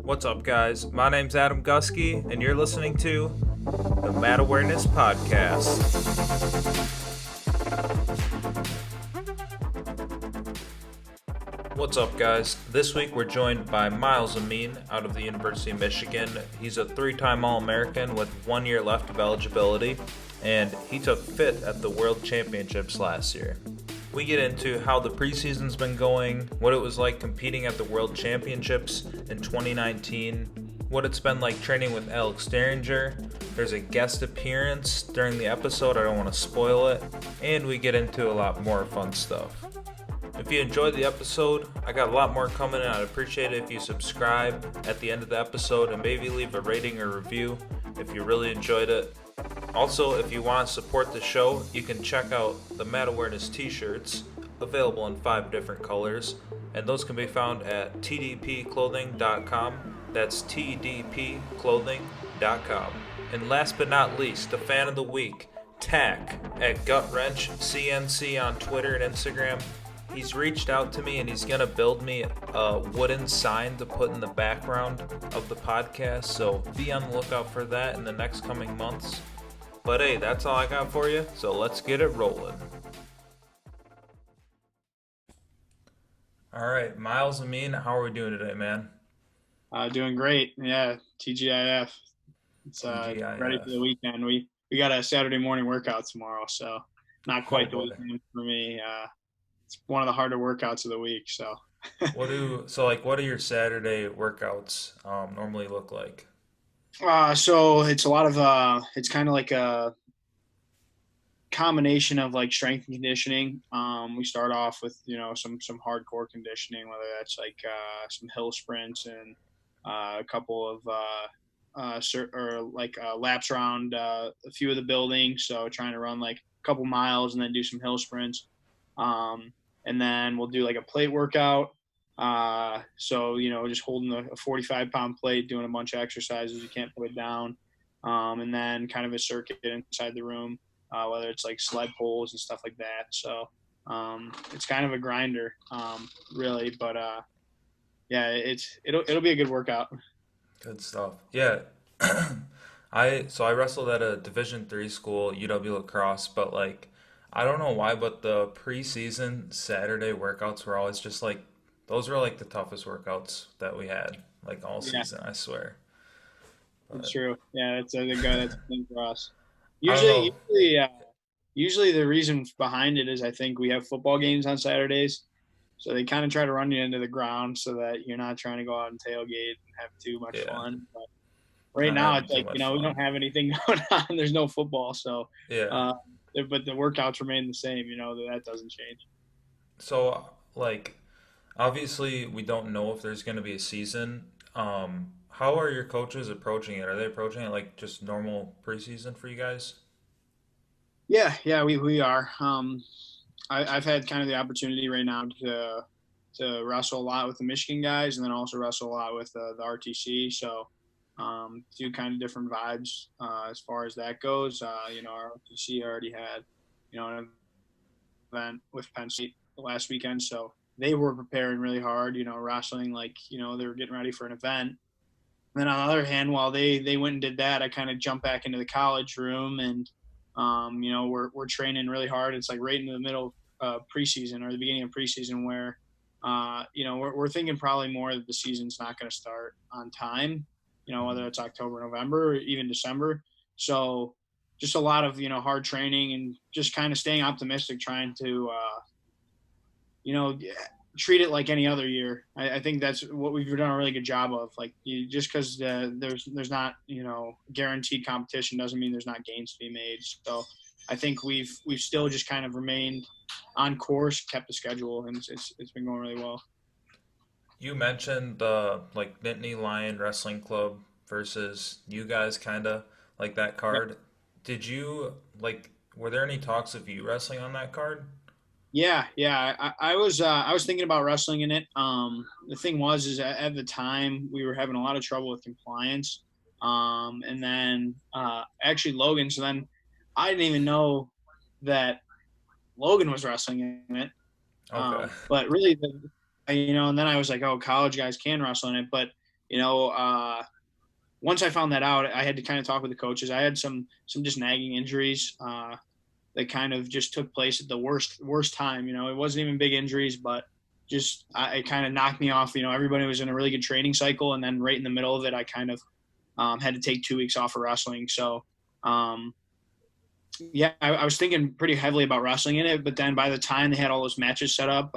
What's up, guys? My name's Adam Gusky, and you're listening to the Mat Awareness Podcast. What's up, guys? This week we're joined by Myles Amine out of the University of Michigan. He's a three-time All-American with 1 year left of eligibility, and he took fifth at the World Championships last year. We get into how the preseason's been going, what it was like competing at the World Championships in 2019, what it's been like training with Alex Derringer. There's a guest appearance during the episode, I don't want to spoil it, and we get into a lot more fun stuff. If you enjoyed the episode, I got a lot more coming, and I'd appreciate it if you subscribe at the end of the episode and maybe leave a rating or review if you really enjoyed it. Also, if you want to support the show, you can check out the Mat Awareness t-shirts, available in 5 different colors, and those can be found at tdpclothing.com. That's tdpclothing.com. And last but not least, the fan of the week, Tack at GutWrenchCNC on Twitter and Instagram. He's reached out to me and he's going to build me a wooden sign to put in the background of the podcast, so be on the lookout for that in the next coming months. But hey, that's all I got for you, so let's get it rolling. All right, Myles Amine, how are we doing today, man? Doing great. Yeah, TGIF. It's ready for TGIF. the weekend. We got a Saturday morning workout tomorrow, so not Oh quite the boy. weekend for me. It's one of the harder workouts of the week. So, What do your Saturday workouts normally look like? so it's a lot of it's kind of like a combination of like strength and conditioning. We start off with some hardcore conditioning, whether that's like some hill sprints and a couple of laps around a few of the buildings. So trying to run like a couple miles and then do some hill sprints. And then we'll do like a plate workout. Just holding a 45-pound plate, doing a bunch of exercises. You can't put it down. And then kind of a circuit inside the room, whether it's like sled pulls and stuff like that. So it's kind of a grinder, really. But yeah, it'll be a good workout. Good stuff. Yeah. I wrestled at a Division 3 school, UW Lacrosse, but like I don't know why, but the preseason Saturday workouts were always just like those were like the toughest workouts that we had like all Yeah, season, I swear. it's But true. Yeah, that's a thing for us. I don't Usually, know. usually, uh, usually the reason behind it is I think we have football games on Saturdays, so they kind of try to run you into the ground so that you're not trying to go out and tailgate and have too much Yeah, fun. But right not now, having it's too like much we don't fun. have anything going on. There's no football, so Yeah. uh, but the workouts remain the same. That doesn't change. So like obviously we don't know if there's going to be a season. How are your coaches approaching it? Are they approaching it like just normal preseason for you guys? Yeah, we are. I've had kind of the opportunity right now to wrestle a lot with the Michigan guys, and then also wrestle a lot with the RTC. So two kind of different vibes as far as that goes. Our RTC already had an event with Penn State last weekend, so they were preparing really hard. Wrestling like they were getting ready for an event. And then on the other hand, while they went and did that, I kind of jumped back into the college room and we're training really hard. It's like right in the middle of preseason or the beginning of preseason where we're thinking probably more that the season's not going to start on time. Whether it's October, November, or even December. So just a lot of hard training and just kind of staying optimistic, trying to you know treat it like any other year. I think that's what we've done a really good job of. Like just because there's not guaranteed competition doesn't mean there's not gains to be made. So I think we've still just kind of remained on course, kept the schedule, and it's been going really well. You mentioned the like Nittany Lion Wrestling Club versus you guys kind of like that Yeah. card. Did you like were there any talks of you wrestling on that card? Yeah. I was thinking about wrestling in it. The thing was, is at the time we were having a lot of trouble with compliance. And then actually Logan. So then I didn't even know that Logan was wrestling in it. Okay. But really, and then I was like, oh, college guys can wrestle in it. But you know, once I found that out, I had to kind of talk with the coaches. I had some just nagging injuries that kind of just took place at the worst time. You know, it wasn't even big injuries, but just it kind of knocked me off. You know, everybody was in a really good training cycle, and then right in the middle of it, I kind of had to take 2 weeks off of wrestling. So um, yeah, I was thinking pretty heavily about wrestling in it, but then by the time they had all those matches set up,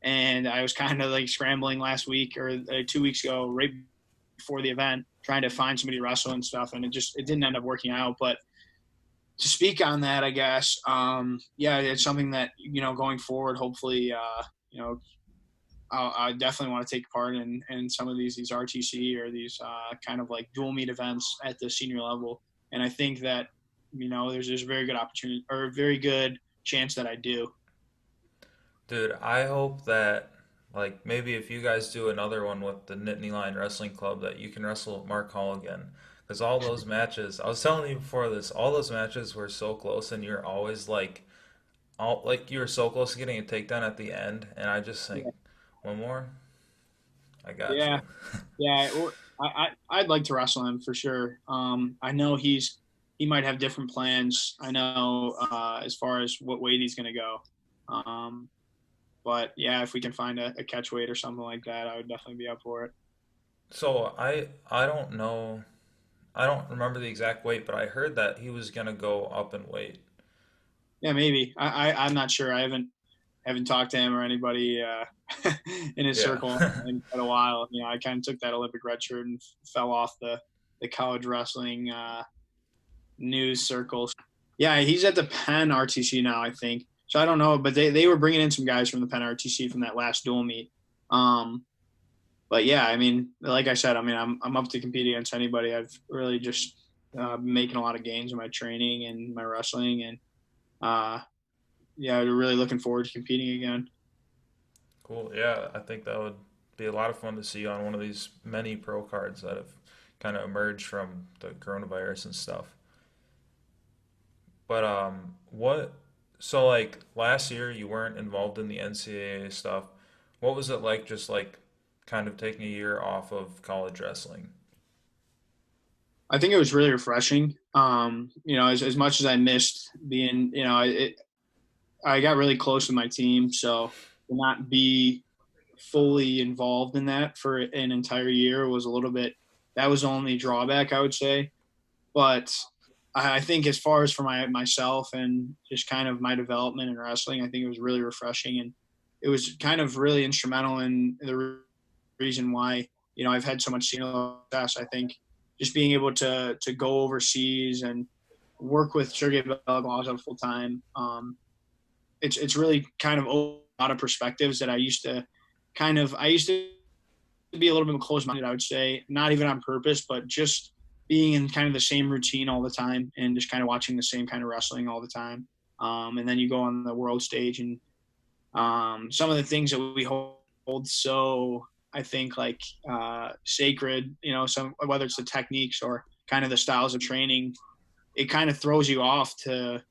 and I was kind of like scrambling last week or 2 weeks ago, right before the event, trying to find somebody to wrestle and stuff, and it didn't end up working out. But to speak on that, I guess, yeah, it's something that going forward, hopefully, you know, I definitely want to take part in some of these RTC or these kind of like dual meet events at the senior level, and I think that there's a very good opportunity or a very good chance that I do. Dude, I hope that like maybe if you guys do another one with the Nittany Lion Wrestling Club that you can wrestle with Mark Hall again. Because all those matches, I was telling you before this, all those matches were so close, and you're always like you were so close to getting a takedown at the end, and I just think Yeah, one more, I got yeah, you. yeah. I'd like to wrestle him for sure. I know he might have different plans. I know as far as what weight he's going to go. Um, but yeah, if we can find a catch weight or something like that, I would definitely be up for it. So I don't know, I don't remember the exact weight, but I heard that he was gonna go up in weight. Yeah, maybe. I'm not sure. I haven't talked to him or anybody in his Yeah. circle in quite a while. You know, I kind of took that Olympic red shirt and fell off the college wrestling news circles. Yeah, he's at the Penn RTC now, I think. So I don't know, but they were bringing in some guys from the Penn RTC from that last dual meet. Um, but yeah, I mean, like I said, I mean, I'm up to compete against anybody. I've really just been making a lot of gains in my training and my wrestling, and uh, yeah, really looking forward to competing again. Cool. Yeah, I think that would be a lot of fun to see on one of these many pro cards that have kind of emerged from the coronavirus and stuff. But what? So like last year, you weren't involved in the NCAA stuff. What was it like, just like kind of taking a year off of college wrestling? I think it was really refreshing. As much as I missed being, I got really close with my team, so to not be fully involved in that for an entire year was a little bit. That was the only drawback I would say. But I think as far as for myself and just kind of my development in wrestling, I think it was really refreshing, and it was kind of really instrumental in the reason why I've had so much success. I think just being able to go overseas and work with Sergey Beloglazov full time. It's really kind of opened a lot of perspectives that I used to be a little bit close minded, I would say, not even on purpose, but just being in kind of the same routine all the time and just kind of watching the same kind of wrestling all the time. And then you go on the world stage and some of the things that we hold so, I think, like sacred, some whether it's the techniques or kind of the styles of training, it kind of throws you off to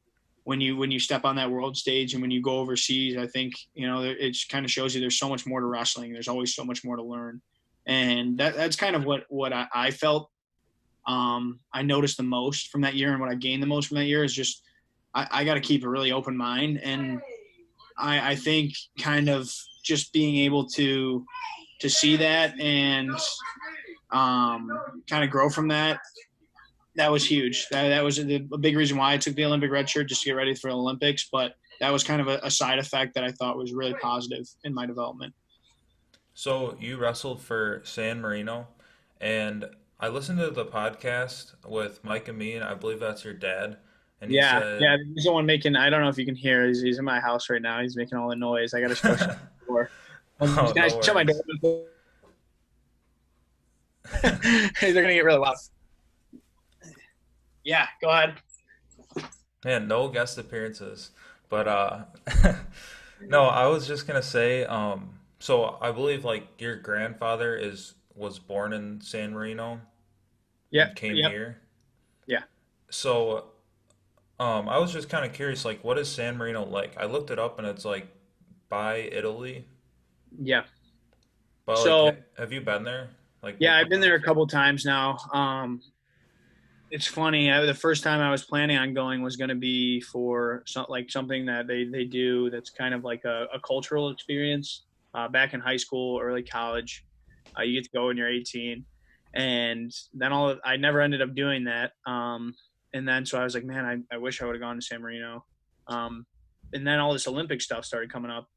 when you step on that world stage and when you go overseas. I think it kind of shows you there's so much more to wrestling. There's always so much more to learn, and that's kind of what I felt. I noticed the most from that year, and what I gained the most from that year is just I got to keep a really open mind, and I think kind of just being able to see that and kind of grow from that. That was huge. That was a big reason why I took the Olympic red shirt, just to get ready for the Olympics. But that was kind of a side effect that I thought was really positive in my development. So you wrestled for San Marino, and I listened to the podcast with Mike Amine. I believe that's your dad, and he Yeah, said, yeah. He's the one making. I don't know if you can hear. He's in my house right now. He's making all the noise. I got to go shut the door. "Oh, Can I no shut my door? worries." They're gonna get really loud. Yeah, go ahead. Man, no guest appearances. But no, I was just gonna say, so I believe like your grandfather is was born in San Marino Yep, and came yep, here. yeah, So I was just kind of curious, like, what is San Marino like? I looked it up and it's like by Italy, yeah. but like, So have you been there? Like, Yeah, I've what been got there a into it? couple times now. It's funny. The first time I was planning on going was going to be for something that they do that's kind of like a cultural experience. Back in high school, early college, you get to go when you're 18, and then I never ended up doing that. And then so I was like, man, I wish I would have gone to San Marino. Um, and then all this Olympic stuff started coming up.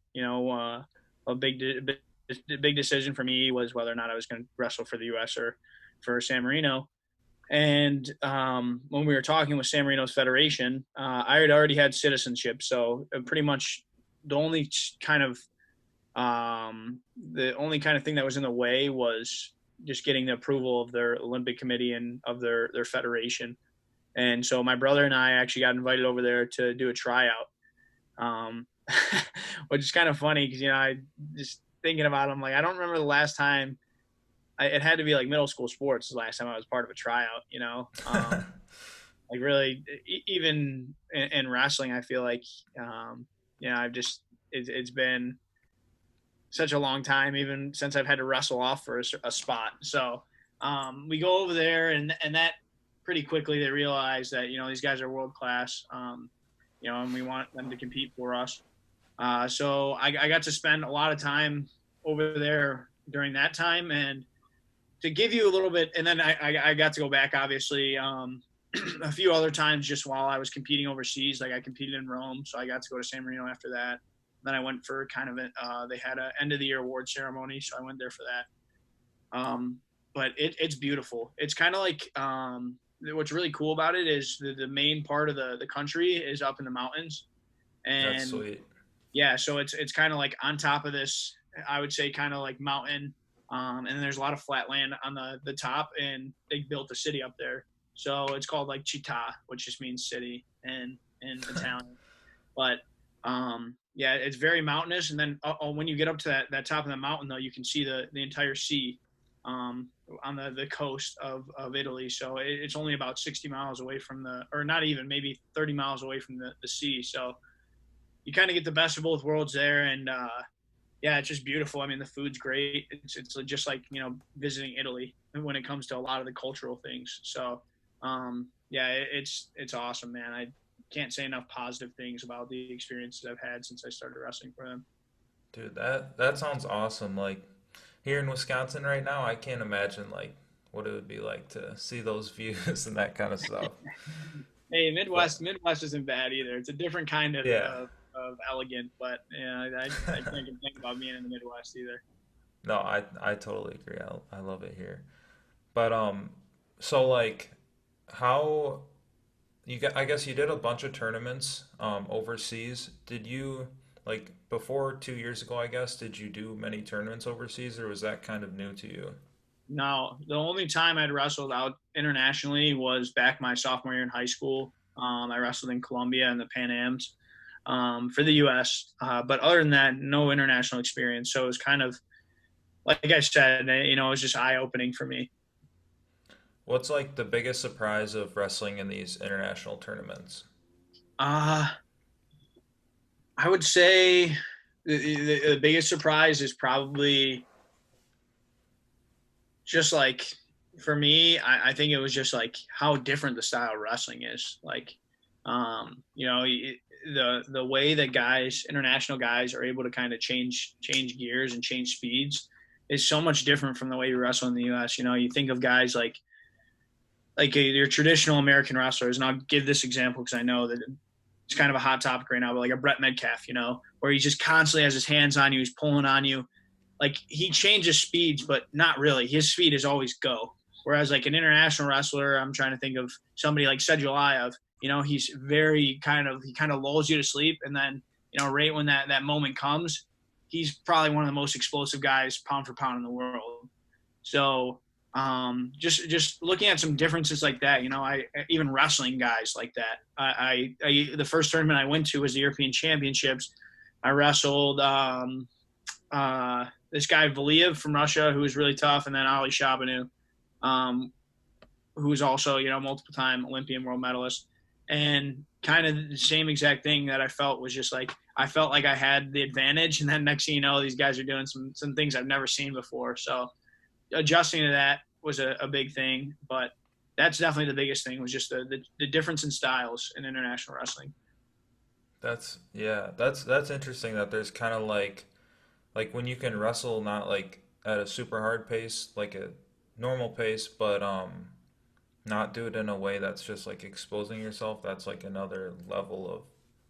A big decision for me was whether or not I was going to wrestle for the U.S. or for San Marino. And when we were talking with San Marino's federation, I had already had citizenship, so pretty much the only kind of the only kind of thing that was in the way was just getting the approval of their Olympic committee and of their federation. And so my brother and I actually got invited over there to do a tryout, um, which is kind of funny because I just thinking about it, I'm like, I don't remember the last time it had to be like middle school sports the last time I was part of a tryout. Like really, even in wrestling, I feel like, I've just, it's been such a long time, even since I've had to wrestle off for a spot. So we go over there and that pretty quickly they realize that, these guys are world class, and we want them to compete for us. So I got to spend a lot of time over there during that time. And to give you a little bit, and then I got to go back, obviously, a few other times just while I was competing overseas. Like I competed in Rome, so I got to go to San Marino after that. Then I went for kind of they had a end of the year award ceremony, so I went there for that. But it's beautiful. It's kind of like what's really cool about it is the main part of the country is up in the mountains, That's and sweet. yeah, so it's kind of like on top of this, I would say kind of like mountain, and then there's a lot of flat land on the top, and they built a city up there. So it's called like Città, which just means city in Italian. But yeah, it's very mountainous, and then when you get up to that top of the mountain, though, you can see the entire sea um, on the coast of Italy. So it's only about 60 miles away from or not even, maybe 30 miles away from the sea. So you kind of get the best of both worlds there, and yeah, it's just beautiful. I mean, the food's great. It's just like visiting Italy when it comes to a lot of the cultural things. So yeah, it's awesome, man. I can't say enough positive things about the experiences I've had since I started wrestling for them. Dude, that sounds awesome. Like here in Wisconsin right now, I can't imagine like what it would be like to see those views and that kind of stuff. Hey, But Midwest isn't bad either. It's a different kind yeah, of elegant, but yeah, I can't complain about being in the Midwest either. no, I totally agree. I love it here. But so like how I guess you did a bunch of tournaments overseas. Did you like before 2 years ago, I guess, did you do many tournaments overseas or was that kind of new to you? No, the only time I'd wrestled out internationally was back my sophomore year in high school. I wrestled in Colombia and the Pan Ams for the U.S. But other than that, no international experience. So it was kind of, like I said, it was just eye opening for me. What's like the biggest surprise of wrestling in these international tournaments? Uh, I would say the biggest surprise is probably just like for me, I think it was just like how different the style of wrestling is. Like, the way that international guys, are able to kind of change gears and change speeds is so much different from the way you wrestle in the U.S. You think of guys like your traditional American wrestlers, and I'll give this example because I know that it's kind of a hot topic right now, but like a Brett Metcalf, where he just constantly has his hands on you, he's pulling on you. Like he changes speeds, but not really. His speed is always go. Whereas like an international wrestler, I'm trying to think of somebody like Sedulayev, he's he kind of lulls you to sleep. And then, right when that moment comes, he's probably one of the most explosive guys pound for pound in the world. So just looking at some differences like that, I even wrestling guys like that. The first tournament I went to was the European Championships. I wrestled this guy Valiev from Russia, who was really tough, and then Ali Shabanu, who's also multiple time Olympian world medalist. And kind of the same exact thing that I felt was just like I felt like I had the advantage, and then next thing you know, these guys are doing some things I've never seen before. So adjusting to that was a big thing, but that's definitely the biggest thing was just the difference in styles in international wrestling. That's interesting that there's kind of like when you can wrestle not like at a super hard pace, like a normal pace, but not do it in a way that's just like exposing yourself. That's like another level of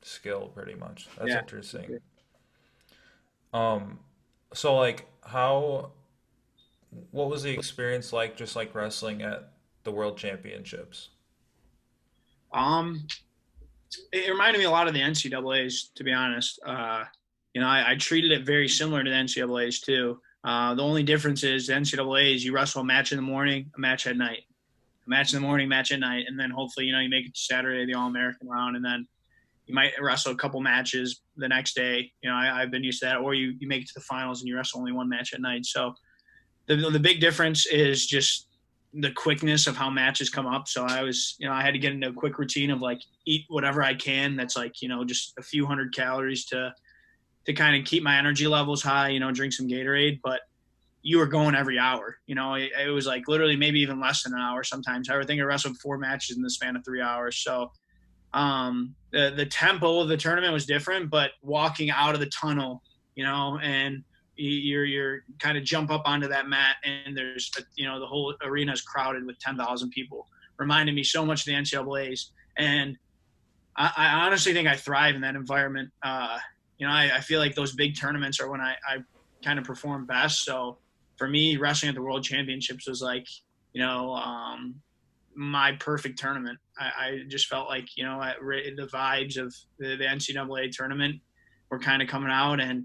skill, pretty much. That's Yeah. interesting. Um, so like what was the experience like just like wrestling at the World Championships? Um, it reminded me a lot of the NCAA's, to be honest. I treated it very similar to the NCAA's too. The only difference is the NCAA's you wrestle a match in the morning, a match at night, a match in the morning, match at night, and then hopefully you make it to Saturday, the All American round, and then you might wrestle a couple matches the next day. I've been used to that, or you make it to the finals and you wrestle only one match at night. So the big difference is just the quickness of how matches come up. So I had to get into a quick routine of like eat whatever I can. That's like, just a few hundred calories to kind of keep my energy levels high, drink some Gatorade, but you were going every hour, it was like literally maybe even less than an hour. Sometimes I think I wrestled 4 matches in the span of 3 hours. So, the tempo of the tournament was different, but walking out of the tunnel, and you're kind of jump up onto that mat and there's the whole arena is crowded with 10,000 people, reminded me so much of the NCAA's. And I honestly think I thrive in that environment. I feel like those big tournaments are when I kind of perform best. So for me, wrestling at the World Championships was like, my perfect tournament. I just felt like, the vibes of the NCAA tournament were kind of coming out, and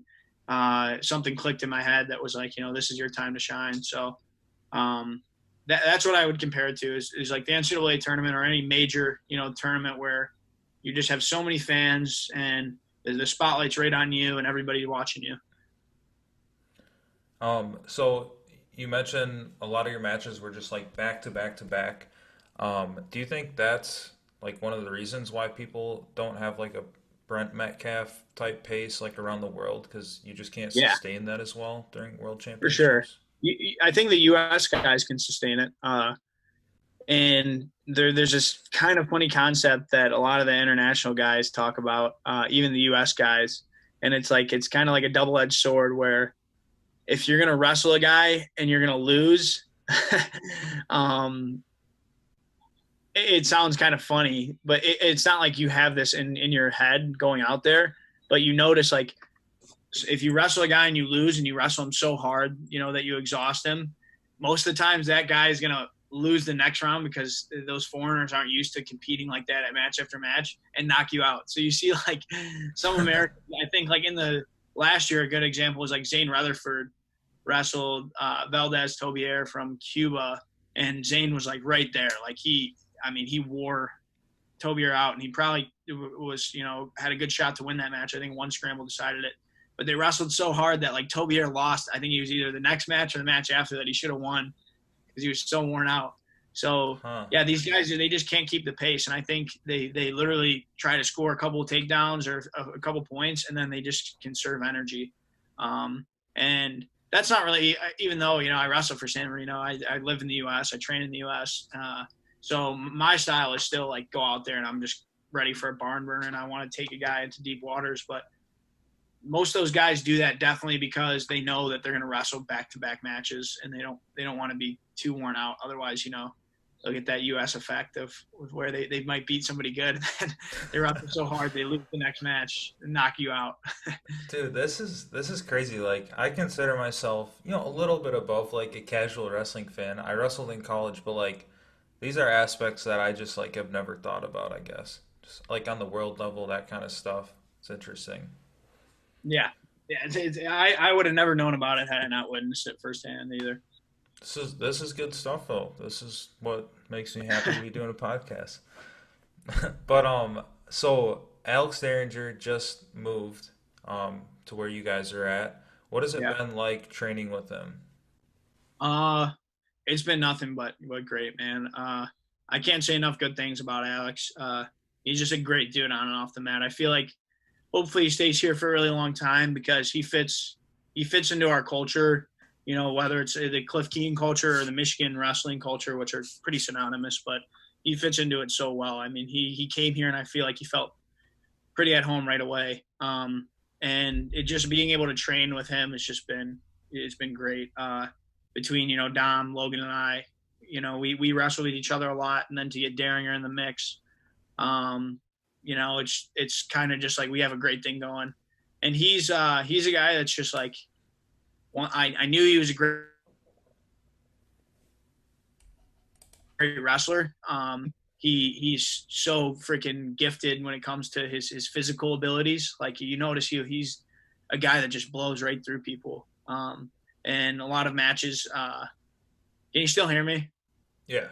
something clicked in my head that was like, this is your time to shine. So that's what I would compare it to is like the NCAA tournament or any major, tournament where you just have so many fans and the spotlight's right on you and everybody's watching you. So you mentioned a lot of your matches were just like back to back to back. Do you think that's like one of the reasons why people don't have like a Brent Metcalf type pace like around the world because you just can't Yeah, sustain that as well during World for sure. Championships? I think the U.S. guys can sustain it. And there's this kind of funny concept that a lot of the international guys talk about, even the U.S. guys. And it's like, it's kind of like a double-edged sword where if you're going to wrestle a guy and you're going to lose, um, it sounds kind of funny, but it's not like you have this in your head going out there, but you notice like if you wrestle a guy and you lose and you wrestle him so hard, that you exhaust him, most of the times that guy is going to lose the next round because those foreigners aren't used to competing like that at match after match and knock you out. So you see like some Americans, I think like in the last year, a good example was like Zane Rutherford wrestled Valdez Tobier from Cuba, and Zane was like right there. Like he wore Tobier out, and he probably was, had a good shot to win that match. I think one scramble decided it. But they wrestled so hard that like Tobier lost. I think he was either the next match or the match after that he should have won because he was so worn out. So Huh. yeah, these guys they just can't keep the pace, and I think they literally try to score a couple of takedowns or a couple points, and then they just conserve energy. And that's not really, even though I wrestle for San Marino, I live in the U.S., I train in the U.S. So my style is still like go out there and I'm just ready for a barn burner and I want to take a guy into deep waters, but most of those guys do that definitely because they know that they're going to wrestle back-to-back matches and they don't want to be too worn out. Otherwise, they'll get that U.S. effect of where they might beat somebody good and then they wrestle so hard they lose the next match and knock you out. Dude, this is crazy. Like I consider myself, a little bit above like a casual wrestling fan. I wrestled in college, but like these are aspects that I just like have never thought about, I guess. Just like on the world level, that kind of stuff. It's interesting. Yeah. Yeah, I would have never known about it had I not witnessed it firsthand either. This is good stuff though. This is what makes me happy to be doing a podcast. But so Alex Derringer just moved to where you guys are at. What has it Yeah. been like training with him? Uh, it's been nothing but great, man. I can't say enough good things about Alex. He's just a great dude on and off the mat. I feel like hopefully he stays here for a really long time because he fits into our culture. whether it's the Cliff Keen culture or the Michigan wrestling culture, which are pretty synonymous, but he fits into it so well. I mean, he came here and I feel like he felt pretty at home right away. And it just being able to train with him it's been great. Between, Dom, Logan, and I, we wrestle with each other a lot, and then to get Daringer in the mix, it's kind of just like we have a great thing going. And he's a guy that's just like, I knew he was a great wrestler. He's so freaking gifted when it comes to his physical abilities. Like, you notice he's a guy that just blows right through people. And a lot of matches. Can you still hear me? Yeah.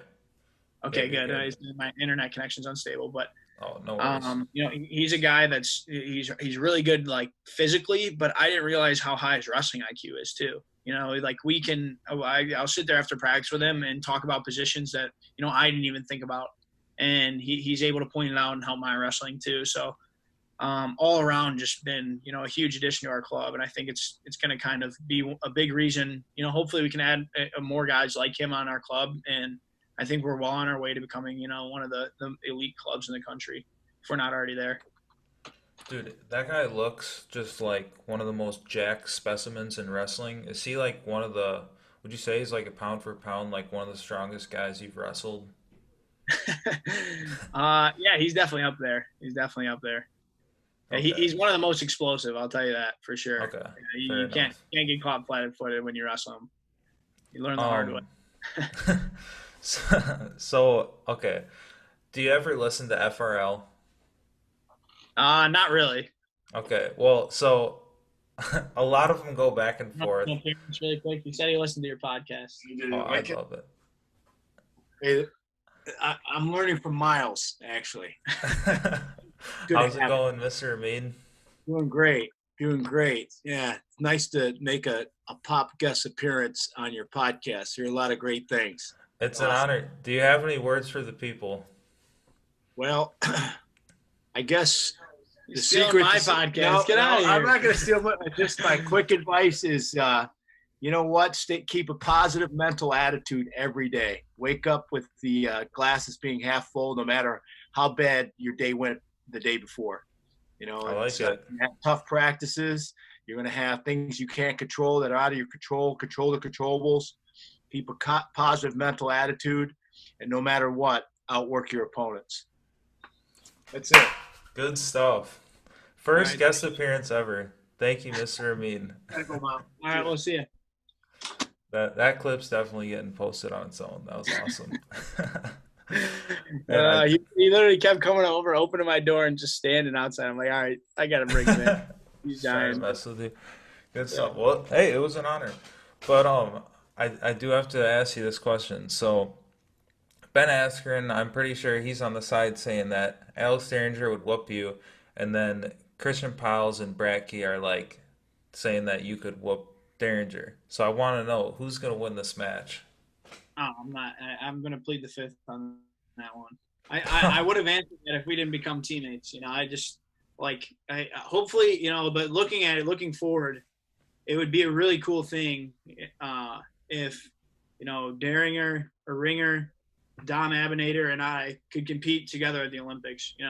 Okay, Yeah, good. My internet connection's unstable, but oh, no worries. He's a guy he's really good, like, physically, but I didn't realize how high his wrestling IQ is too. Like, I'll sit there after practice with him and talk about positions that, I didn't even think about. And he's able to point it out and help my wrestling too. So, all around just been, a huge addition to our club. And I think it's going to kind of be a big reason, hopefully we can add more guys like him on our club. And I think we're well on our way to becoming, one of the elite clubs in the country, if we're not already there. Dude, that guy looks just like one of the most jacked specimens in wrestling. Is he like would you say he's like a pound for pound, like one of the strongest guys you've wrestled? Yeah, he's definitely up there. He's definitely up there. Yeah, Okay. he's one of the most explosive. I'll tell you that for sure. Okay. Yeah, Fair you can't enough. get caught flat-footed when you wrestle him. You learn the hard way. Um, so okay. Do you ever listen to FRL? Not really. Okay. Well, so a lot of them go back and No, forth. no, parents, really quick. You said you listened to your podcast. Oh, I love it. Hey, I'm learning from Miles, actually. Good How's to it have going, Mr. Amin? Doing great. Doing great. Yeah. It's nice to make a pop guest appearance on your podcast. There are a lot of great things. It's an Awesome. honor. Do you have any words for the people? Well, I guess You're the stealing secret my to podcast. Get out of I'm here. not going to steal just my quick advice is you know what? Keep a positive mental attitude every day. Wake up with the glasses being half full, no matter how bad your day went the day before. I like It's it. you have tough practices. You're going to have things you can't control that are out of your control. Control the controllables. Keep a positive mental attitude, and no matter what, outwork your opponents. That's it. Good stuff. All First right. guest appearance ever. Thank you, Mr. Amin. Gotta go, Mom. All right, we'll see you. That clip's definitely getting posted on its own. That was awesome. And He literally kept coming over, opening my door, and just standing outside. I'm like, all right, I gotta bring him in. He's Just trying to dying. mess with you. Good stuff. Well, hey, it was an honor. But I do have to ask you this question. So Ben Askren, I'm pretty sure he's on the side saying that Alex Derringer would whoop you, and then Christian Piles and Bracky are like saying that you could whoop Derringer. So I want to know who's gonna win this match. Oh, I'm not. I'm gonna plead the fifth on that one. I would have answered that if we didn't become teammates. I just hopefully, but looking forward, it would be a really cool thing if Daringer or Ringer, Dom Abinator, and I could compete together at the Olympics. We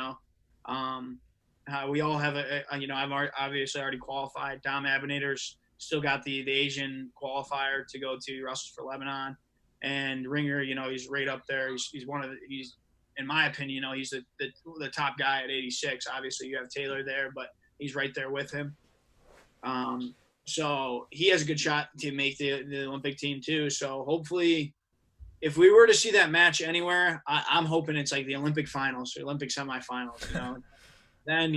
all have I've obviously already qualified. Dom Abinator's still got the Asian qualifier to go to Wrestles for Lebanon, and Ringer, he's right up there. He's in my opinion, he's the top guy at 86. Obviously, you have Taylor there, but he's right there with him. So he has a good shot to make the Olympic team too. So hopefully, if we were to see that match anywhere, I'm hoping it's like the Olympic finals or Olympic semifinals. Then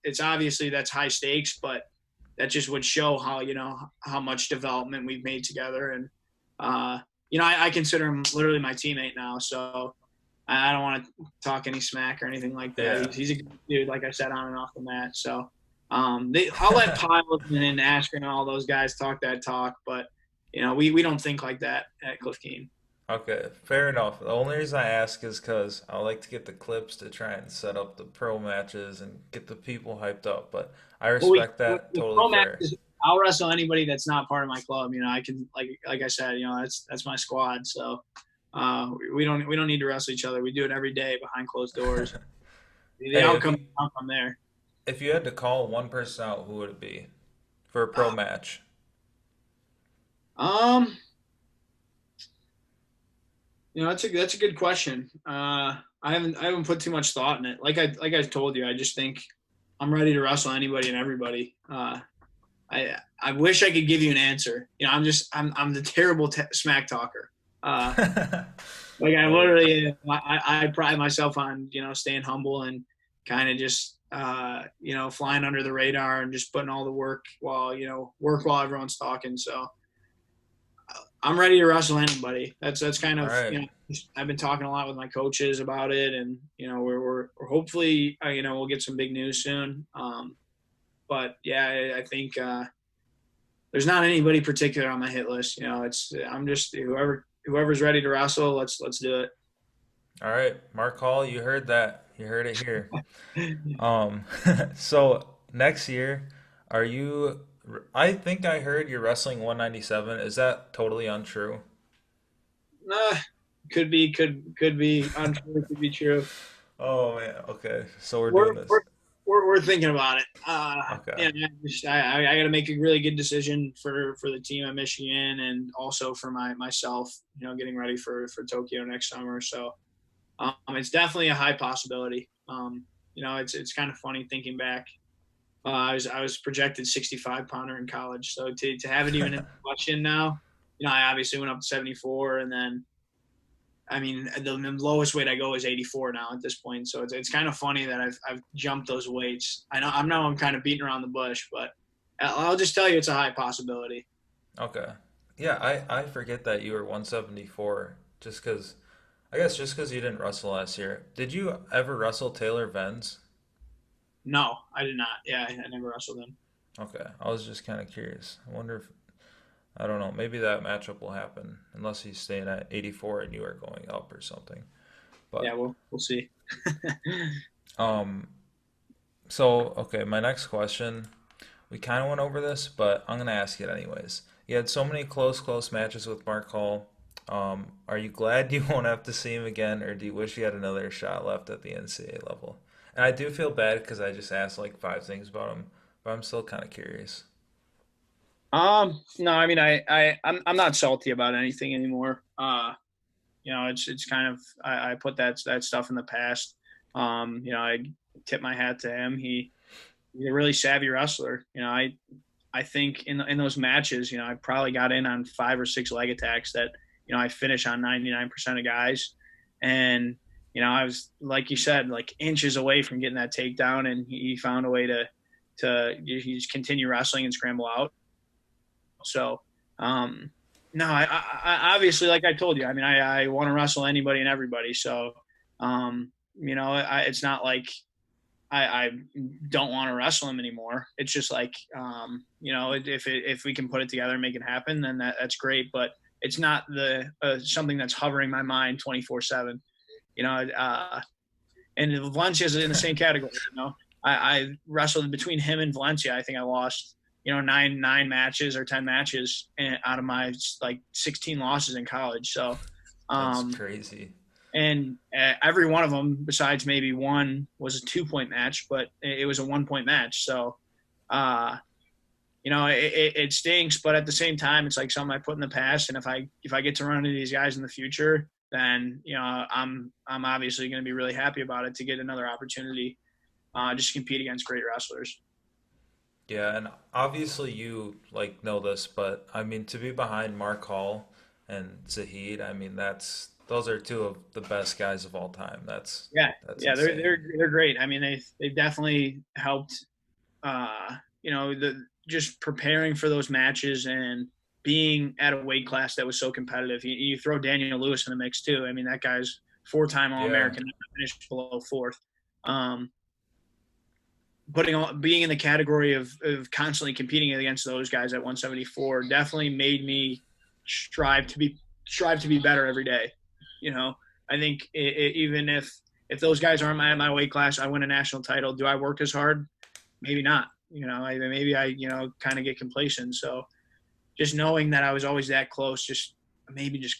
it's obviously that's high stakes, but that just would show how much development we've made together. And I consider him literally my teammate now. So I don't want to talk any smack or anything like that. Yeah. He's a good dude, like I said, on and off the mat. So I'll let Piles and Asker and all those guys talk that talk, but we don't think like that at Cliff Keen. Okay, fair enough. The only reason I ask is because I like to get the clips to try and set up the pro matches and get the people hyped up. But I Well, respect that. the Totally fair. I'll wrestle anybody that's not part of my club. You know, I can like I said, you know, that's my squad. So we don't need to wrestle each other. We do it every day behind closed doors. The Hey, outcome there. if you had to call one person out, who would it be for a pro match? Um, you know, that's a good question. I haven't put too much thought in it. Like I told you, I just think I'm ready to wrestle anybody and everybody. I wish I could give you an answer. You know, I'm the terrible smack talker. Like I literally, I pride myself on, you know, staying humble and kind of just, you know, flying under the radar and just putting all the work while everyone's talking. So I'm ready to wrestle anybody. That's kind of, All right. you know, I've been talking a lot with my coaches about it, and you know, we're hopefully, you know, we'll get some big news soon. But yeah, I think there's not anybody particular on my hit list. You know, I'm just whoever's ready to wrestle. Let's do it. All right, Mark Hall, you heard that. You heard it here. Um, so next year, are you? I think I heard you're wrestling 197. Is that totally untrue? Nah, could be untrue, could be true. Oh man. Okay. So we're We're doing this. we're we're thinking about it. Okay. Yeah, I got to make a really good decision for the team at Michigan and also for myself. You know, getting ready for Tokyo next summer. So it's definitely a high possibility. You know, it's kind of funny thinking back. I was projected 65 pounder in college, so to have it even in question now, you know, I obviously went up to 74, and then I mean the lowest weight I go is 84 now at this point. So it's kind of funny that I've jumped those weights. I'm kind of beating around the bush, but I'll just tell you it's a high possibility. Okay. Yeah, I forget that you were 174 just because I guess just because you didn't wrestle last year. Did you ever wrestle Taylor Venz? No, I did not. Yeah, I never wrestled him. Okay. I was just kind of curious. I wonder if I don't know. Maybe that matchup will happen unless he's staying at 84 and you are going up or something. Yeah, But we'll see. um so okay, my next question, we kind of went over this, but I'm going to ask it anyways. You had so many close matches with Mark Hall. Are you glad you won't have to see him again, or do you wish you had another shot left at the NCAA level? And I do feel bad because I just asked like five things about him, but I'm still kind of curious. No, I mean, I'm not salty about anything anymore. You know, it's kind of, I put that stuff in the past. You know, I tip my hat to him. He's a really savvy wrestler. You know, I think in those matches, you know, I probably got in on 5 or 6 leg attacks that, you know, I finish on 99% of guys. And, you know, I was, like you said, like inches away from getting that takedown, and he found a way to he just continue wrestling and scramble out. So, no, I obviously, like I told you, I mean, I want to wrestle anybody and everybody. So, you know, it's not like I don't want to wrestle him anymore. It's just like, you know, if we can put it together and make it happen, then that's great. But it's not something that's hovering my mind 24/7. You know, and Valencia's in the same category. You know, I wrestled between him and Valencia. I think I lost, you know, nine matches or 10 matches out of my like 16 losses in college. So, That's crazy. and every one of them, besides maybe one, was a 2-point match, but it was a 1-point match. So, you know, it stinks, but at the same time, it's like something I put in the past. And if I get to run into these guys in the future, then, you know, I'm obviously going to be really happy about it to get another opportunity, just to compete against great wrestlers. Yeah, and obviously you like know this, but I mean to be behind Mark Hall and Zahid, I mean those are two of the best guys of all time. Yeah, That's yeah, insane. they're great. I mean, they've definitely helped. You know, the just preparing for those matches and being at a weight class that was so competitive. You throw Daniel Lewis in the mix too. I mean, that guy's 4-time All Yeah. American, finished below fourth. Um, being in the category of constantly competing against those guys at 174 definitely made me strive to be better every day. You know, I think even if those guys aren't my weight class, I win a national title. Do I work as hard? Maybe not. maybe I kind of get complacent. So just knowing that I was always that close, just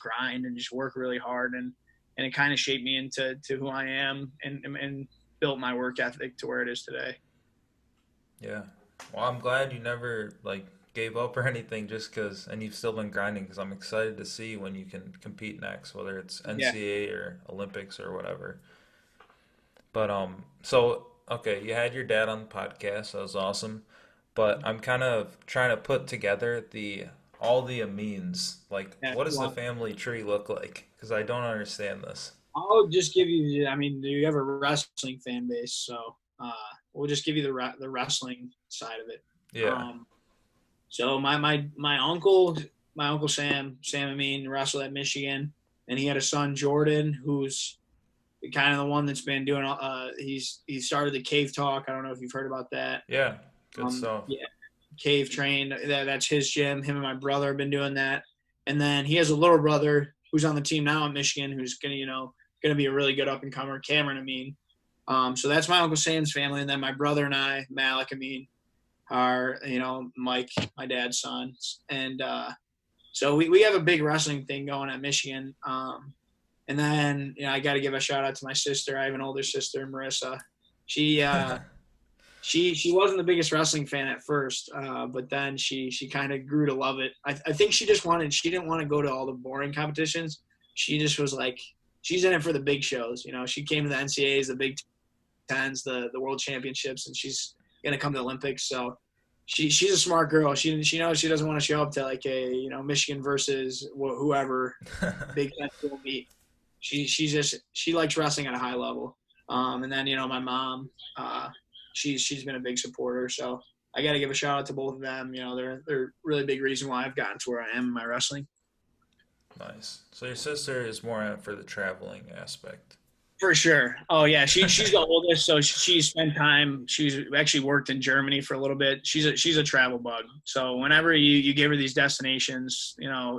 grind and just work really hard, and it kind of shaped me into who I am, and built my work ethic to where it is today. Yeah. Well, I'm glad you never gave up or anything, and you've still been grinding, because I'm excited to see when you can compete next, whether it's NCAA or Olympics or whatever. But so okay, you had your dad on the podcast. That was awesome. But I'm kind of trying to put together all the Amines. What does the family tree look like? Because I don't understand this. I'll just give you. I mean, you have a wrestling fan base, so we'll just give you the wrestling side of it. Yeah. So my uncle Sam Amine wrestled at Michigan, and he had a son Jordan, who's kind of the one that's been doing. He started the Cave Talk. I don't know if you've heard about that. Yeah, good stuff. Yeah, Cave Train. That's his gym. Him and my brother have been doing that, and then he has a little brother who's on the team now at Michigan, who's gonna be a really good up and comer, Cameron Amine. So that's my Uncle Sam's family, and then my brother and I, Malik Amine, are Mike, my dad's son, and so we have a big wrestling thing going at Michigan. And then I got to give a shout out to my sister. I have an older sister, Marissa. She wasn't the biggest wrestling fan at first, but then she kind of grew to love it. I think she didn't want to go to all the boring competitions. She just was like, she's in it for the big shows. She came to the NCAAs, the Big Tens, the World Championships, and she's gonna come to the Olympics. So she's a smart girl. She knows she doesn't want to show up to a Michigan versus whoever Big Ten will meet. She likes wrestling at a high level. And then my mom, she's been a big supporter. So I got to give a shout out to both of them. They're a really big reason why I've gotten to where I am in my wrestling. Nice. So your sister is more for the traveling aspect. For sure. Oh yeah, she's the oldest, so she spent time. She's actually worked in Germany for a little bit. She's a travel bug. So whenever you give her these destinations,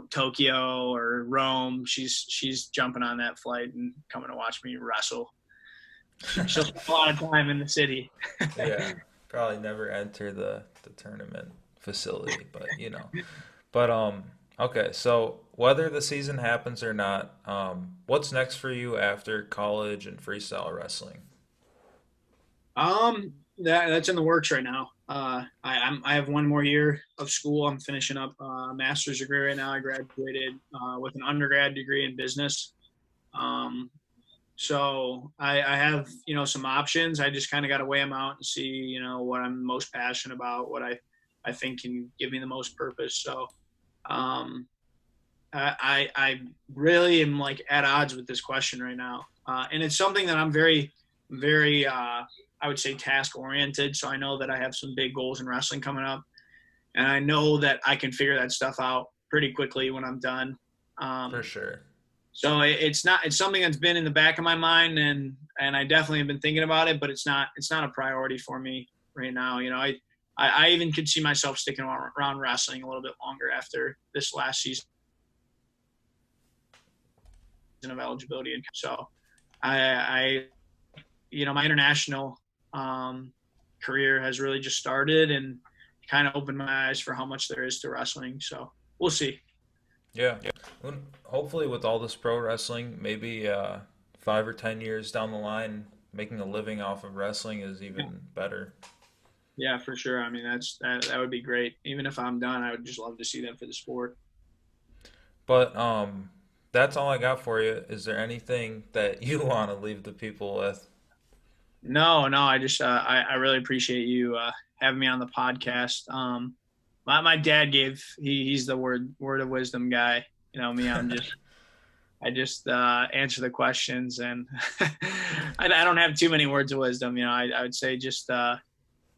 Tokyo or Rome, she's jumping on that flight and coming to watch me wrestle. She'll spend a lot of time in the city. Yeah, probably never enter the tournament facility, but okay, so whether the season happens or not, what's next for you after college and freestyle wrestling? That's in the works right now. I have one more year of school. I'm finishing up a master's degree right now. I graduated with an undergrad degree in business. So I have some options. I just kind of got to weigh them out and see what I'm most passionate about, what I think can give me the most purpose. So I really am at odds with this question right now. And it's something that I'm very, very, I would say task oriented. So I know that I have some big goals in wrestling coming up, and I know that I can figure that stuff out pretty quickly when I'm done. For sure. So it's something that's been in the back of my mind, and I definitely have been thinking about it, but it's not a priority for me right now. I even could see myself sticking around wrestling a little bit longer after this last season of eligibility. And so I my international career has really just started, and kind of opened my eyes for how much there is to wrestling. So we'll see. Yeah. Well, hopefully with all this pro wrestling, maybe 5 or 10 years down the line, making a living off of wrestling is even better. Yeah, for sure. I mean, that would be great. Even if I'm done, I would just love to see that for the sport. But that's all I got for you. Is there anything that you want to leave the people with? No. I just I really appreciate you having me on the podcast. My dad he's the word of wisdom guy. Me, I just answer the questions, and I don't have too many words of wisdom. I would say just I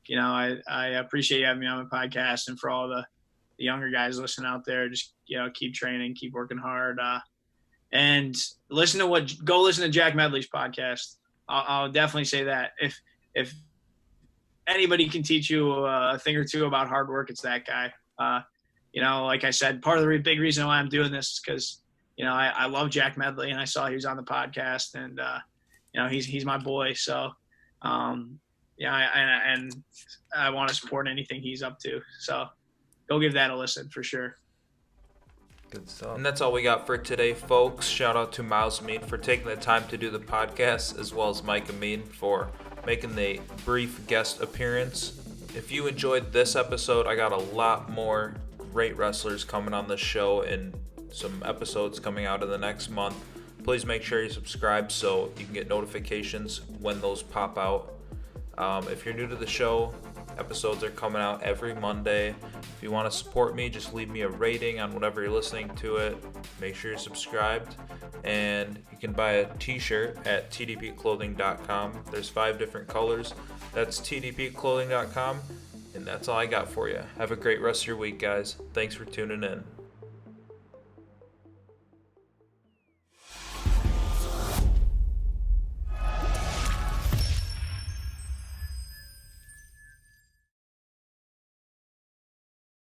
appreciate you having me on my podcast, and for all the younger guys listening out there, just keep training, keep working hard, and go listen to Jack Medley's podcast. I'll definitely say that if anybody can teach you a thing or two about hard work, it's that guy. Like I said, part of the big reason why I'm doing this is because I love Jack Medley, and I saw he was on the podcast, and he's my boy. So Yeah, and I want to support anything he's up to. So go give that a listen for sure. Good stuff. And that's all we got for today, folks. Shout out to Myles Amine for taking the time to do the podcast, as well as Mike Amine for making the brief guest appearance. If you enjoyed this episode, I got a lot more great wrestlers coming on the show and some episodes coming out in the next month. Please make sure you subscribe so you can get notifications when those pop out. If you're new to the show, episodes are coming out every Monday. If you want to support me, just leave me a rating on whatever you're listening to it. Make sure you're subscribed. And you can buy a t-shirt at tdpclothing.com. There's 5 different colors. That's tdpclothing.com. And that's all I got for you. Have a great rest of your week, guys. Thanks for tuning in.